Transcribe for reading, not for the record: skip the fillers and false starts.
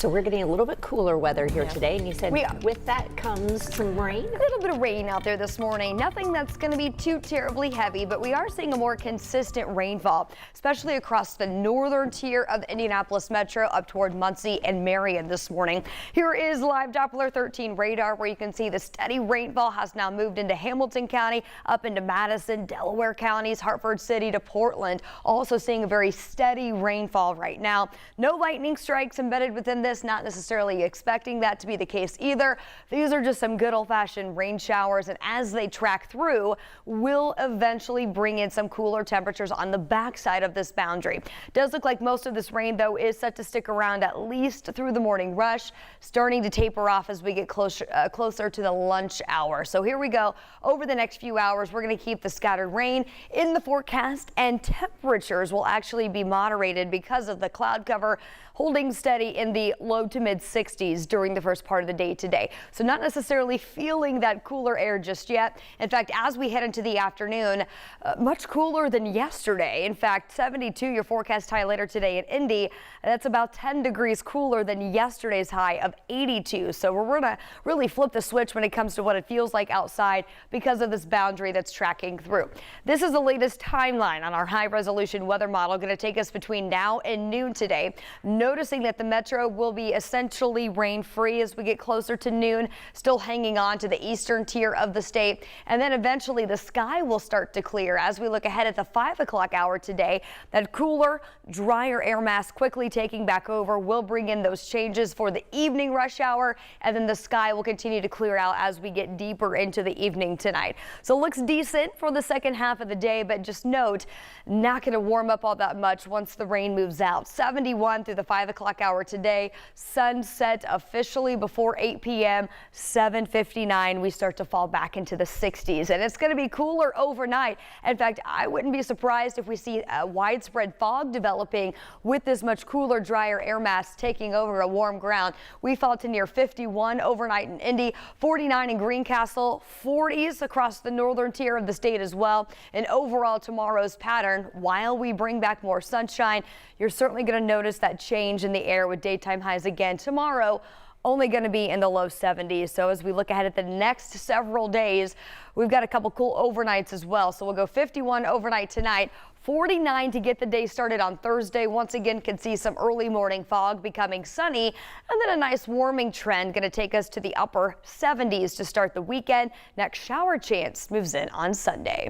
So we're getting a little bit cooler weather here today, and you said with that comes some rain? A little bit of rain out there this morning. Nothing that's going to be too terribly heavy, but we are seeing a more consistent rainfall, especially across the northern tier of the Indianapolis metro up toward Muncie and Marion this morning. Here is live Doppler 13 radar, where you can see the steady rainfall has now moved into Hamilton County, up into Madison, Delaware counties, Hartford City to Portland. Also seeing a very steady rainfall right now. No lightning strikes embedded within this. Not necessarily expecting that to be the case either. These are just some good old-fashioned rain showers, and as they track through, will eventually bring in some cooler temperatures on the backside of this boundary. Does look like most of this rain, though, is set to stick around at least through the morning rush, starting to taper off as we get closer to the lunch hour. So here we go. Over the next few hours, we're going to keep the scattered rain in the forecast, and temperatures will actually be moderated because of the cloud cover holding steady in the low to mid 60s during the first part of the day today. So not necessarily feeling that cooler air just yet. In fact, as we head into the afternoon, much cooler than yesterday. In fact, 72 your forecast high later today in Indy. That's about 10 degrees cooler than yesterday's high of 82. So we're going to really flip the switch when it comes to what it feels like outside because of this boundary that's tracking through. This is the latest timeline on our high resolution weather model, going to take us between now and noon today. Noticing that the metro will be essentially rain-free as we get closer to noon, still hanging on to the eastern tier of the state. And then eventually the sky will start to clear as we look ahead at the 5 o'clock hour today. That cooler, drier air mass quickly taking back over will bring in those changes for the evening rush hour, and then the sky will continue to clear out as we get deeper into the evening tonight. So it looks decent for the second half of the day, but just note, not going to warm up all that much once the rain moves out. 71 through the 5 o'clock hour today. Sunset officially before 8 p.m. 7:59. We start to fall back into the 60s, and it's going to be cooler overnight. In fact, I wouldn't be surprised if we see a widespread fog developing with this much cooler, drier air mass taking over a warm ground. We fall to near 51 overnight in Indy, 49 in Greencastle, 40s across the northern tier of the state as well. And overall, tomorrow's pattern, while we bring back more sunshine, you're certainly going to notice that change in the air with daytime highs again tomorrow, only going to be in the low 70s. So as we look ahead at the next several days, we've got a couple cool overnights as well. So we'll go 51 overnight tonight, 49 to get the day started on Thursday. Once again, can see some early morning fog becoming sunny, and then a nice warming trend going to take us to the upper 70s to start the weekend. Next shower chance moves in on Sunday.